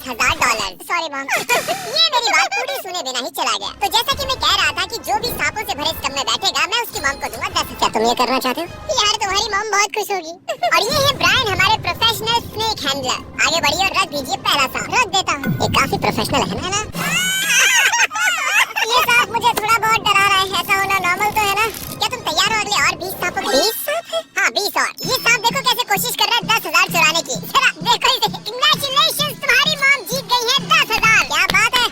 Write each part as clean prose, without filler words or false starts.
$20,000। Sorry mom. ये मेरी बात पूरी सुने बिना ही चला गया। तो जैसा कि मैं कह रहा था कि जो भी सांपों से भरे स्टब में बैठेगा मैं उसकी मॉम को दूंगा 10। क्या तुम ये करना चाहते हो? यार तुम्हारी मॉम बहुत खुश होगी। और ये है ब्रायन, हमारे प्रोफेशनल स्नेक हैंडलर। आगे बढ़िए और रख दीजिए पहला सांप। रख देता हूँ। ये काफी प्रोफेशनल है ना? ये सांप मुझे थोड़ा बहुत डरा रहा है। ऐसा होना नॉर्मल तो है ना? क्या तुम तैयार हो अगले और 20 सांपों के लिए? 20 सांप? हाँ 20 और। ये सांप देखो कैसे कोशिश कर रहा है 10,000 चुराने की। जरा देखो इसे। कांग्रेचुलेशंस, तुम्हारी मॉम जीत गई है 10,000। क्या बात है।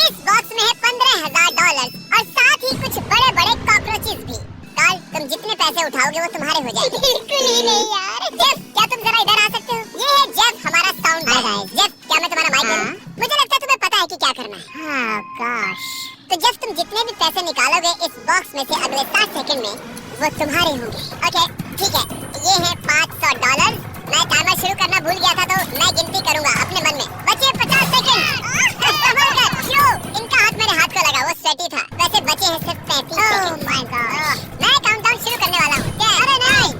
इस बॉक्स में है $15,000 और साथ ही कुछ बड़े बड़े कॉकरोचेस भी। कल तुम जितने पैसे उठाओगे वो तुम्हारे हो जाएंगे। बिल्कुल ही नहीं यार। जेफ, क्या तुम जरा इधर आ सकते हो? ये है जेफ, हमारा साउंड गाय। जेफ, क्या मैं तुम्हारा माइक ले लूं? मुझे लगता है तुम्हें पता है कि क्या करना है। हाँ gosh। तो जेफ, तुम जितने भी पैसे निकालोगे इस बॉक्स में से अगले 60 सेकंड में वो तुम्हारे होंगे। ओके ठीक है। ये है $500। मैं टाइमर शुरू करना भूल गया था तो मैं गिनती करूंगा अपने मन में। बचे 50 सेकंड। इनका हाथ मेरे हाथ को लगा, वो स्वेटी था। वैसे बचे हैं सिर्फ 35 सेकंड। Oh my God. मैं काउंटडाउन शुरू करने वाला हूं। 10, अरे नहीं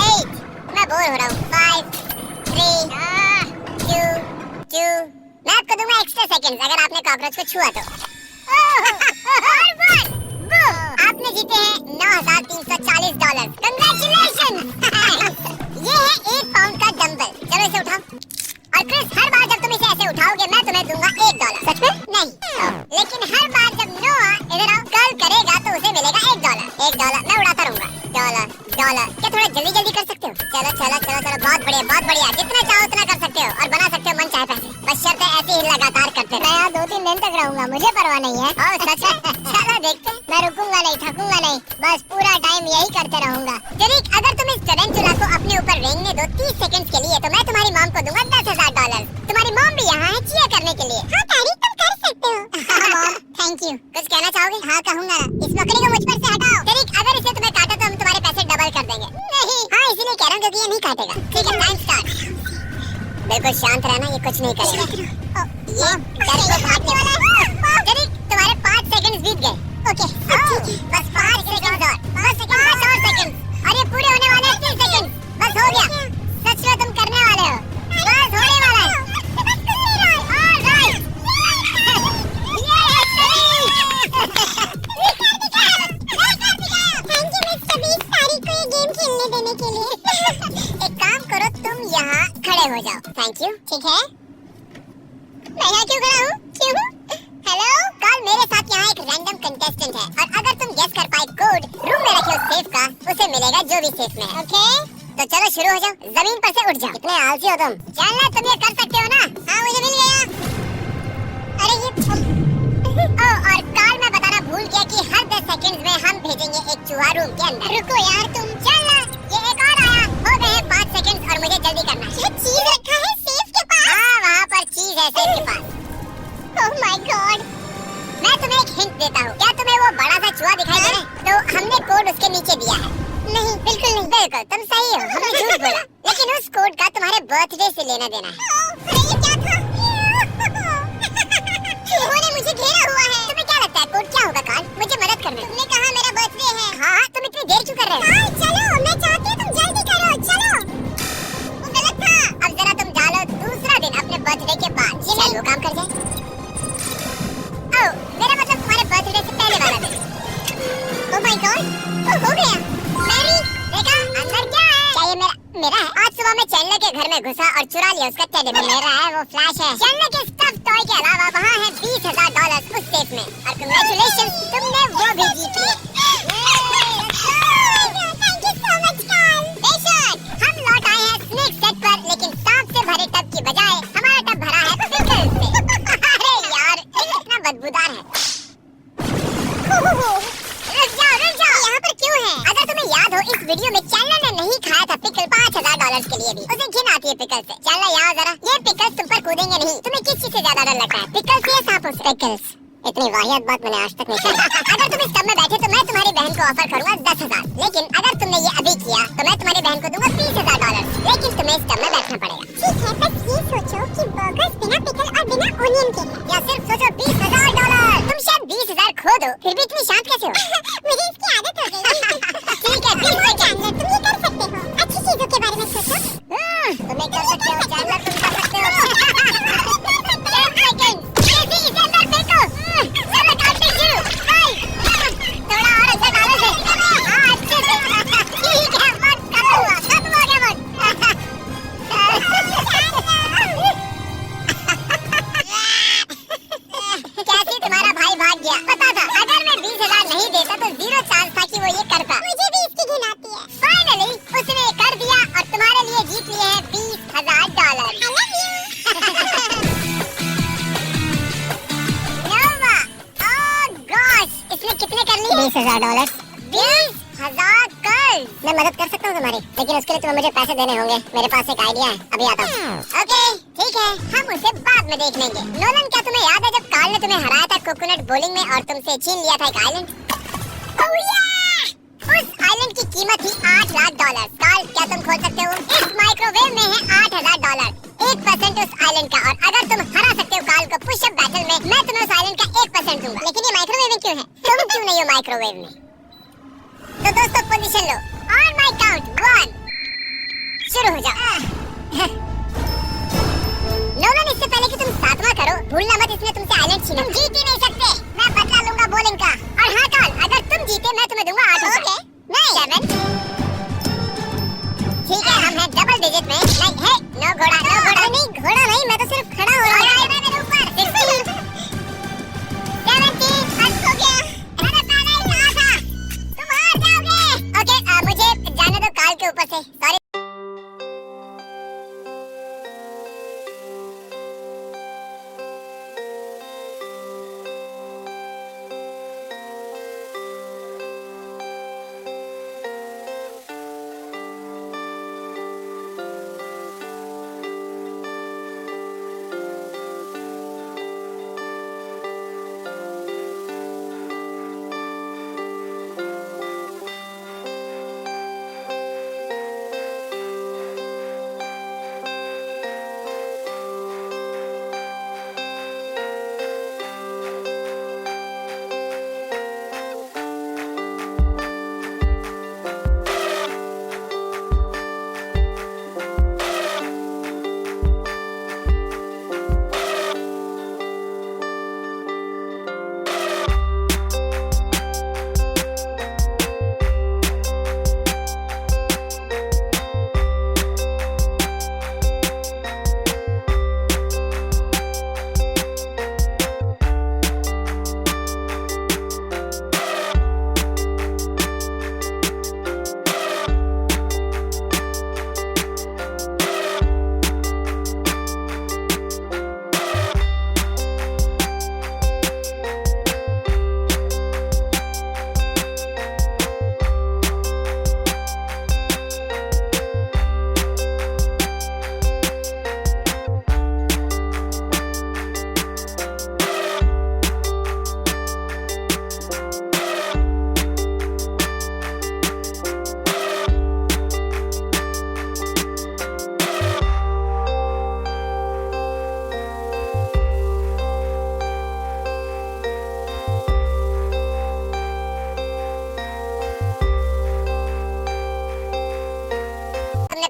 8, मैं बोर हो रहा हूं। 5, 3, 2, मैं आपको दूंगा एक्स्ट्रा सेकंड्स अगर आपने कॉकरोच को छुआ तो। आपने जीते हैं $9,340। कांग्रेचुलेशन। ये है 1 पाउंड का डंबल। चलो इसे उठाओ। और क्रिस, हर बार जब तुम इसे ऐसे उठाओगे मैं तुम्हें दूंगा $1। सच में? नहीं। लेकिन हर बार जब नोआ इधर आओ कल करेगा तो उसे मिलेगा $1। $1 मैं उड़ाता रहूंगा। डॉलर। क्या थोड़ा जल्दी जल्दी कर सकते हो? चलो बहुत बढ़िया। जितना चाहो उतना कर सकते हो और बना सकते हो मन चाहे पैसे। बस शर्त है ऐसे ही लगातार करते रहो। मैं यहाँ 2-3 दिन तक रहूंगा, मुझे परवाह नहीं है। ओह सच में? चलो देखते हैं। मैं रुकूंगा नहीं, थकूंगा नहीं, बस पूरा टाइम यही करते रहूंगा। जरीक, अगर तुम इस टरेंटुला को अपने ऊपर रेंगने दो 30 सेकंड के लिए तो मैं तुम्हारी मॉम को दूंगा $10,000। तुम्हारी मॉम भी यहाँ है चीयर करने के लिए। हाँ डैडी, तुम कर सकते हो। Mom thank you. कुछ कहना चाहोगे? हाँ कहूंगा। इस बकरी को मुझ पर से हटाओ। जरीक, अगर इसे तुम्हें काटा तो हम तुम्हारे पैसे डबल कर देंगे। नहीं। हाँ इसीलिए कह रहा हूँ क्योंकि ये नहीं काटेगा। ठीक है टाइम स्टार्ट। बिल्कुल शांत रहना, ये कुछ नहीं करेगा। ये डर को भागने वाला है। जरीक, तुम्हारे 5 सेकंड्स बीत गए। ओके बस 5 सेकंड और। 5 और सेकंड। अरे पूरे होने वाले हैं 30 सेकंड। बस हो गया। सच में तुम करने वाले हो। बस होने वाला है। Alright. Thank you mister beast तारीख को ये गेम खेलने देने के लिए। एक काम करो, तुम यहाँ खड़े हो जाओ। Thank you. ठीक है, मैं यहाँ क्यों खड़ा हूँ? क्यों? हेलो, कल मेरे साथ यहाँ एक रैंडम कंटेस्टेंट है और अगर तुम गेस कर पाए कोड रूम में रखे उस सेफ का, उसे मिलेगा जो भी सेफ में है। ओके तो चलो शुरू हो जाओ। जमीन पर से उठ जाओ। कितने आलसी हो तुम। चलना, तुम ये कर सकते हो ना? हाँ मुझे मिल गया। अरे ये और कल मैं बताना भूल गया कि हर 10 सेकंड्स में हम भेजेंगे एक चूहा रूम के अंदर। रुको यार तुम। चलना, ये एक और आया। हो गए हैं 5 सेकंड्स और मुझे जल्दी करना है। ये चीज रखा है सेफ के पास। हाँ वहाँ पर चीज है सेफ के पास। Oh my God. मैं तुम्हें एक हिंट देता हूँ। क्या तुम्हें वो बड़ा सा चूहा दिखाई दे रहा है? तो हमने कोड उसके नीचे दिया है। नहीं बिल्कुल नहीं। बिल्कुल तुम सही हो, हमने झूठ बोला। लेकिन उस कोड का तुम्हारे बर्थडे से लेना देना है। अरे ये क्या था? चूहों ने मुझे घेरा हुआ है। तुम्हें क्या लगता है कोड क्या होगा काल? मुझे मदद करना। तुमने कहा मेरा बर्थडे है। हाँ तुम इतनी देर क्यों कर रहे हो? चलो मैं चाहती हूँ तुम जल्दी करो। चलो। वो गलत था। अब जरा तुम डालो दूसरा दिन अपने बर्थडे के बाद। ये नहीं वो काम कर जाए। ओह मेरा मतलब तुम्हारे बर्थडे से पहले वाला दिन। ओह माय गॉड, हो गया। मैरी देखा अंदर क्या है? क्या ये मेरा है? आज सुबह मैं चैनल के घर में घुसा और चुरा लिया उसका टेडी बेयर। मेरा है, वो फ्लैश है। चैनल के स्टफ टॉय के अलावा वहाँ है $20,000 उस सेफ में। और कांग्रेचुलेशन, तुमने वो भी जीत लिया। Thank you so much Karl. बेशक हम लौट आए हैं स्नेक सेट पर, लेकिन सांप से भरे टब की बजाय हमारा टब भरा है पिकल्स से। अरे यार कितना बदबूदार है। रुक जाओ, यहाँ पर क्यों है? अगर तुम्हें याद हो इस वीडियो में चैनल ने नहीं खाया था पिकल $5,000 के लिए भी। उसे घिन आती है पिकल से। चैनल यहाँ जरा। ये पिकल्स तुम पर कूदेंगे नहीं। तुम्हें किस चीज से ज्यादा डर लगता है, पिकल्स या सांपों से? पिकल्स। इतनी वाहियात बात मैंने आज तक नहीं सुनी। अगर तुम इस टब में बैठे तो मैं तुम्हारी बहन को ऑफर करूंगा 10,000। लेकिन अगर तुमने ये अभी किया तो मैं तुम्हारी बहन को दूंगा $20,000। लेकिन तुम्हें इस टब में बैठना पड़ेगा। ठीक है, बस ये सोचो कि बर्गर्स बिना पिकल और बिना ओनियन के हैं। या सिर्फ सोचो $20,000। तुम शायद 20,000 खो दो फिर भी इतनी शांत कैसे हो? मुझे इसकी आदत हो गई। ठीक है, तुम ये कर सकते हो। अच्छी चीजों के बारे में सोचो। तुम ये कर सकते हो, तुम कर सकते हो। मैं मदद कर सकता हूँ तुम्हारी, लेकिन उसके लिए तुम्हें मुझे पैसे देने होंगे। मेरे पास एक आइडिया है, अभी आता हूँ। ओके ठीक है, हम उसे बाद में देख लेंगे। नोलन, क्या तुम्हें याद है जब कार्ल ने तुम्हें हराया था कोकोनट बोलिंग में और तुमसे छीन लिया था एक आइलैंड? उस आइलैंड की कीमत थी $8 लाख। कार्ल, क्या तुम खोल सकते हो? इस माइक्रोवेव में है $8,000, 1% उस आइलैंड का। और अगर तुम हरा सकते हो कार्ल को पुशअप बैटल में, मैं तुम्हें उस आइलैंड का 1% दूंगा। लेकिन ये माइक्रोवेव में क्यों है? तुम क्यों नहीं हो माइक्रोवेव में? तो दोस्तों position low. On my count 1 शुरू हो जाओ। नोलन, इससे पहले कि तुम 7वां करो, भूलना मत इसने तुमसे आइलैंड छीना। तुम जीत ही नहीं सकते, मैं बदला लूंगा बोलिंग का। और हाँ कार्ल, अगर तुम जीते मैं तुम्हें दूंगा 8। ओके नहीं 7। ठीक है, हम हैं डबल डिजिट में। नहीं है, नो घोड़ा, नो घोड़ा नहीं, घोड़ा नहीं, मैं तो सिर्फ खड़ा हो रहा हूं मेरे ऊपर। 16 17 हद हो गया, मैंने पहले ही कहा था तुम हार जाओगे। ओके मुझे जाने दो कार्ल के ऊपर से, सॉरी।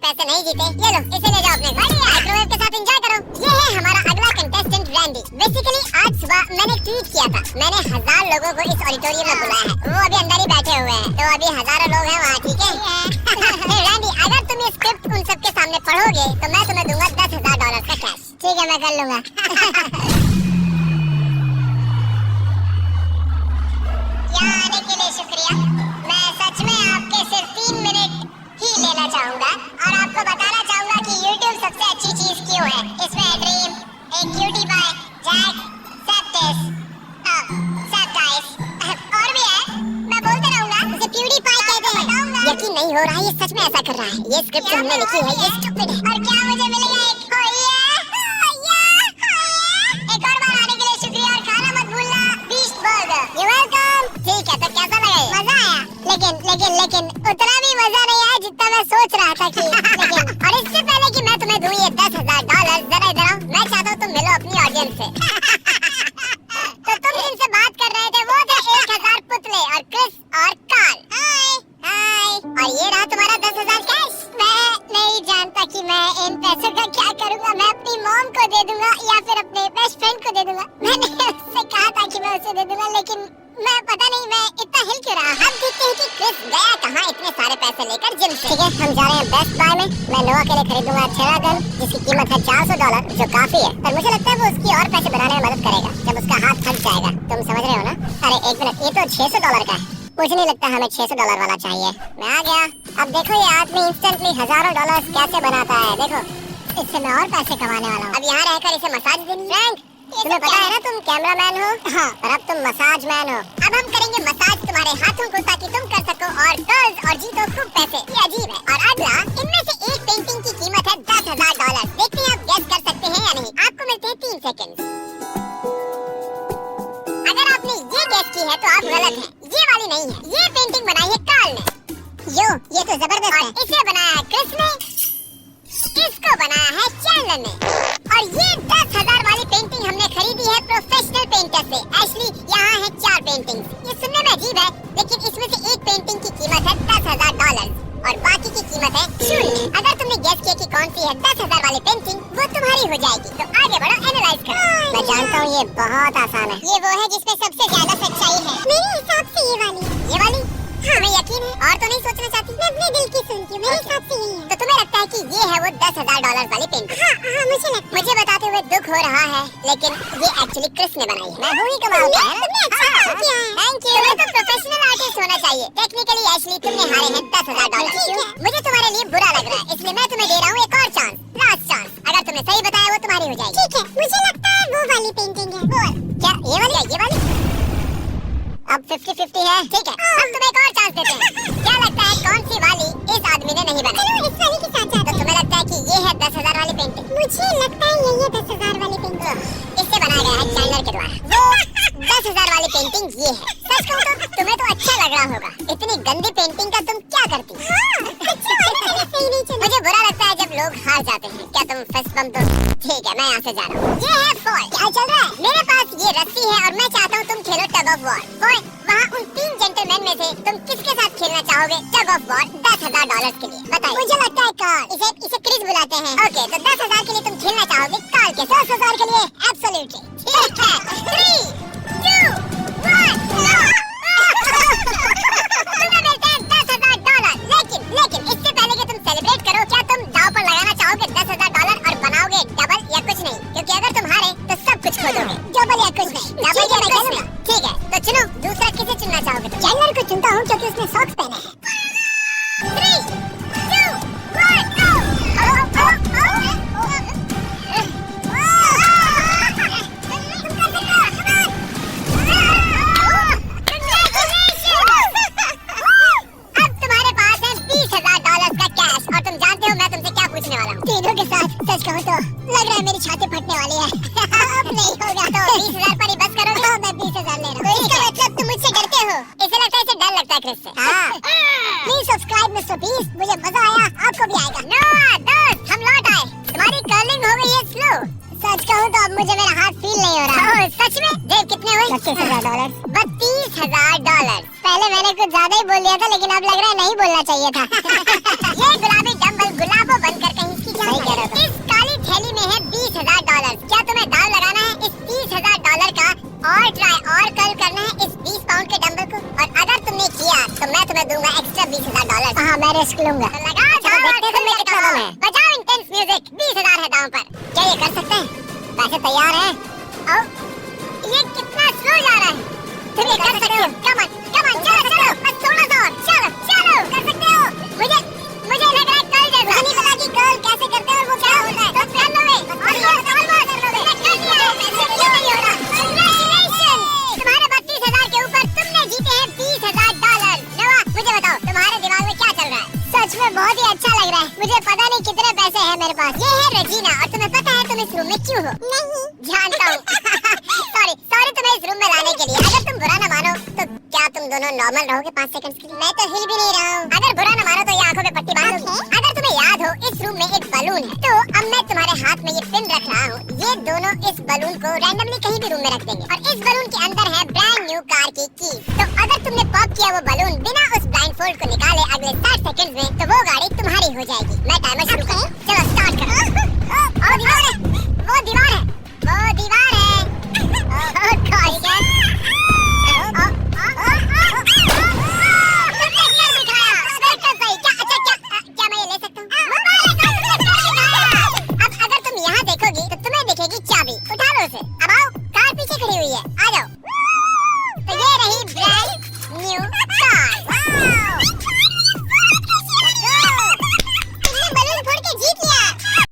पैसे नहीं जीते, ये लो इसे ले जाओ अपने घर। माइक्रोवेव के साथ एंजॉय करो। ये है हमारा अगला कंटेस्टेंट रैंडी। बेसिकली आज सुबह मैंने ट्वीट किया था, मैंने 1000 लोगों को इस ऑडिटोरियम में बुलाया है। वो अभी अंदर ही बैठे हुए हैं, तो अभी हजारों लोग हैं वहाँ, ठीक है? रैंडी, अगर तुम ये स्क्रिप्ट उन सबके सामने पढ़ोगे तो मैं तुम्हें दूंगा $10,000 का कैश। ठीक है, मैं कर लूंगा। यहाँ आने के लिए शुक्रिया। मैं सच में आपके सिर्फ 3 मिनट ही लेना चाहूंगा और आपको बताना चाहूंगा कि YouTube सबसे अच्छी चीज क्यों है। इसमें ड्रीम, एक क्यूटी बाय, जैक, सेप्टिस, सब गाइस और भी है, मैं बोलते रहूंगा। इसे प्यूडीपाई कहते हैं। यकीन नहीं हो रहा है, ये सच में ऐसा कर रहा है। ये स्क्रिप्ट जो हमने लिखी है ये स्टूपिड है। और क्या मुझे मिलेगा एक एक और बार आने के लिए शुक्रिया और खाना मत भूलना बीस्ट बर्गर। You welcome. ठीक है, तो कैसा लगा? मजा आया, लेकिन उतना भी मजा नहीं आया जितना मैं सोच रहा था कि लेकिन। और इससे पहले कि मैं तुम्हें दूं ये $10,000, जरा इधर आओ। मैं चाहता हूँ तुम मिलो अपनी ऑडियंस से। तो तुम जिनसे बात कर रहे थे वो थे 1000 पुतले और क्रिस और कार्ल। हाय। और ये रहा तुम्हारा 10,000 कैश। मैं नहीं जानता कि मैं इन पैसों का क्या करूँगा। मैं अपनी मॉम को दे दूंगा या फिर अपने बेस्ट फ्रेंड को दे दूंगा। मैंने उससे कहा था कि मैं उसे दे दूंगा, लेकिन मैं पता नहीं मैं इतना हिल क्यों रहा। अब देखते हैं कि क्रिस गया कहाँ इतने सारे पैसे लेकर जिम से। ठीक है, हम जा रहे हैं बेस्ट बाय में। मैं नोआ के लिए खरीदूंगा छेड़ा गन जिसकी कीमत है $400, जो काफी है। पर मुझे लगता है वो उसकी और पैसे बनाने में मदद करेगा जब उसका हाथ थक जाएगा। तुम समझ रहे हो ना? अरे एक मिनट, ये तो $600 का है। मुझे नहीं लगता हमें $600 वाला चाहिए। मैं आ गया। अब देखो ये आदमी इंस्टेंटली हजारों डॉलर्स कैसे बनाता है। देखो, इससे मैं और पैसे कमाने वाला हूँ। अब यहाँ रहकर इसे मसाज देनी। फ्रैंक, तुम्हें पता है ना तुम कैमरामैन हो? हाँ, और अब तुम मसाज मैन हो। अब हम करेंगे मसाज तुम्हारे हाथों को ताकि तुम कर सको और गर्ल्स और जीतो खूब पैसे। ये अजीब है। और अगला, इनमें से एक पेंटिंग की कीमत है $10,000। देखते हैं आप गेस कर सकते हैं या नहीं। आपको मिलते हैं 3 सेकंड। अगर आपने ये गेस की है तो आप गलत हैं। ये वाली नहीं है। ये पेंटिंग बनाई है कार्ल ने। ये तो जबरदस्त है। इसे बनाया है क्रिस ने, इसको बनाया है चैंडलर ने। और ये 10,000 वाली पेंटिंग हमने खरीदी है प्रोफेशनल पेंटर से। एक्चुअली यहाँ है 4 पेंटिंग्स। ये सुनने में अजीब है, लेकिन इसमें से एक पेंटिंग की कीमत है $10,000 और बाकी की कीमत है 0। अगर तुमने गेस किया कि कौन सी है 10,000 वाली पेंटिंग, वो तुम्हारी हो जाएगी। तो आगे बढ़ो, एनालाइज करो। मैं जानता हूँ ये बहुत आसान है। ये वो है जिसमें सबसे ज्यादा सच्चाई है। मेरे हिसाब से ये वाली। हाँ, मैं यकीन है। और तो नहीं सोचना चाहती? मैं अपने दिल की सुनती हूँ। मेरे हिसाब से यही है। तो तुम्हें लगता है कि ये है वो $10,000 वाली पेंटिंग? हाँ, मुझे बताते हुए दुख हो रहा है, लेकिन ये एक्चुअली क्रिस ने बनाई है। मैं वही कमाल का है। तुमने अच्छा काम किया है। Thank you. तुम्हें तो प्रोफेशनल आर्टिस्ट होना चाहिए। टेक्निकली एक्चुअली तुमने हारे हैं $10,000। मुझे तुम्हारे लिए बुरा लग रहा है, इसलिए मैं तुम्हें दे रहा हूँ एक और चांस, लास्ट चांस। अगर तुमने सही बताया वो तुम्हारी हो जाएगी। ठीक है, मुझे लगता है वो वाली पेंटिंग है। वो क्या? ये वाली? अब 50-50 है। ठीक है, अब तुम्हें एक और चांस देते हैं। क्या लगता है कौन सी वाली इस आदमी ने नहीं बनाई? चलो इस वाली के साथ जाते हैं। तो तुम्हें लगता है कि ये है 10,000 वाली पेंटिंग? मुझे लगता है ये 10,000 वाली पेंटिंग इससे बनाया गया है चैंडलर के द्वारा। वो 10,000 वाली पेंटिंग ये है। सच कहूं तो तुम्हें तो अच्छा लग रहा होगा। इतनी गंदी पेंटिंग का तुम क्या करती? मुझे बुरा लगता है जब लोग हार जाते हैं। क्या तुम फर्स्ट बम? तो ठीक है, मैं यहाँ से जा रहा हूँ। ये है फॉल। क्या चल रहा है? मेरे पास ये रस्सी है और मैं चाहता हूँ तुम खेलो टग ऑफ वॉर। फॉल, वहाँ उन 3 जेंटलमैन में से तुम किसके साथ खेलना चाहोगे टग ऑफ वॉर $10,000 के लिए? बताइए। मुझे लगता है कार्ल। इसे क्रिस बुलाते हैं। ओके, तो 10,000 के लिए तुम खेलना चाहोगे कार्ल के। 10,000 के लिए? एब्सोल्युटली। ठीक है। 3, 2, 1 तुम्हें मिलते हैं $10,000। लेकिन इससे पहले कि तुम सेलिब्रेट करो, क्या तुम दांव पर लगाना चाहोगे $10,000 और बनाओगे डबल या कुछ नहीं? क्योंकि अगर तुम हारे तो सब कुछ खो दोगे। डबल या कुछ नहीं? डबल या कुछ नहीं। ठीक है, तो चुनो, दूसरा किसे चुनना चाहोगे? चैंडलर को चुनता हूँ क्योंकि उसने सॉक्स पहने हैं। 3, 2, 1 तीनों के साथ। सच कहूं तो लग रहा है मेरी छाती फटने वाली है। अब नहीं होगा तो 20,000 पर ही बस करोगे? हाँ, मैं 20,000 ले रहा हूँ। तो इसका मतलब तुम मुझसे डरते हो? इसे लगता है इसे डर लगता है क्रिस से। हाँ। Please subscribe mister beast. मुझे मजा आया, आपको भी आएगा। नोआ दोस्त, हम लौट आए। तुम्हारी कर्लिंग हो गई है स्लो। सच कहूं तो अब मुझे मेरा हाथ फील नहीं हो रहा। सच में? जेब कितने हुए? $25,000। $32,000। पहले मैंने कुछ ज्यादा ही बोल दिया था, लेकिन अब लग रहा है नहीं बोलना चाहिए था। ये गुलाबी डंबल गुलाबों बनकर कहीं इसकी क्या कह रहा था? इस काली थैली में है $20,000। क्या तुम्हें दाव लगाना है इस $30,000 का और ट्राई और कर्ल करना है इस 20 पाउंड के डंबल को? और अगर तुमने किया तो मैं तुम्हें दूंगा एक्स्ट्रा $20,000। हाँ, मैं रिस्क लूंगा। तो लगा कितना दम है? बजाओ इंटेंस म्यूजिक। 20,000 है दांव पर। क्या ये कर सकते हैं? वैसे तैयार है? ये कितना स्लो जा रहा है। तुम ये कर सकते हो। कम ऑन चलो बस थोड़ा सा और। चलो कर सकते हो। मुझे लग रहा है कर्ल जैसा। नहीं पता कि कर्ल कैसे करते हैं और वो क्या होता है। तो कर लोगे और ये कर लोगे। कर दिया है। क्यों नहीं हो रहा? कांग्रेचुलेशन, तुम्हारे 32,000 के ऊपर तुमने जीते हैं $20,000। नोआ, मुझे बताओ तुम्हारे दिमाग में क्या चल रहा है? सच में बहुत ही अच्छा लग रहा है। मुझे पता नहीं कितने पैसे हैं मेरे पास। ये है रजीना, और तुम्हें पता है तुम इस रूम में क्यों हो? नहीं जानता हूँ। सॉरी तुम्हें इस रूम में लाने के लिए। अगर तुम बुरा न मानो तो क्या तुम दोनों नॉर्मल रहोगे 5 सेकंड के लिए? मैं तो हिल भी नहीं रहा हूँ। अगर बुरा न मानो तो ये आंखों पे पट्टी बांध दो। अगर तुम्हें याद हो, इस रूम में एक बलून है, तो अब मैं तुम्हारे हाथ में ये पिन रख रहा हूँ। ये दोनों इस बलून को रैंडमली कहीं भी रूम में रख देंगे और इस बलून के अंदर है ब्रांड न्यू कार की तो अगर तुमने पॉप किया वो बलून बिना उस ब्लाइंडफोल्ड को निकाले अगले 60 सेकंड्स में, तो वो गाड़ी तुम्हारी हो जाएगी। मैं टाइमर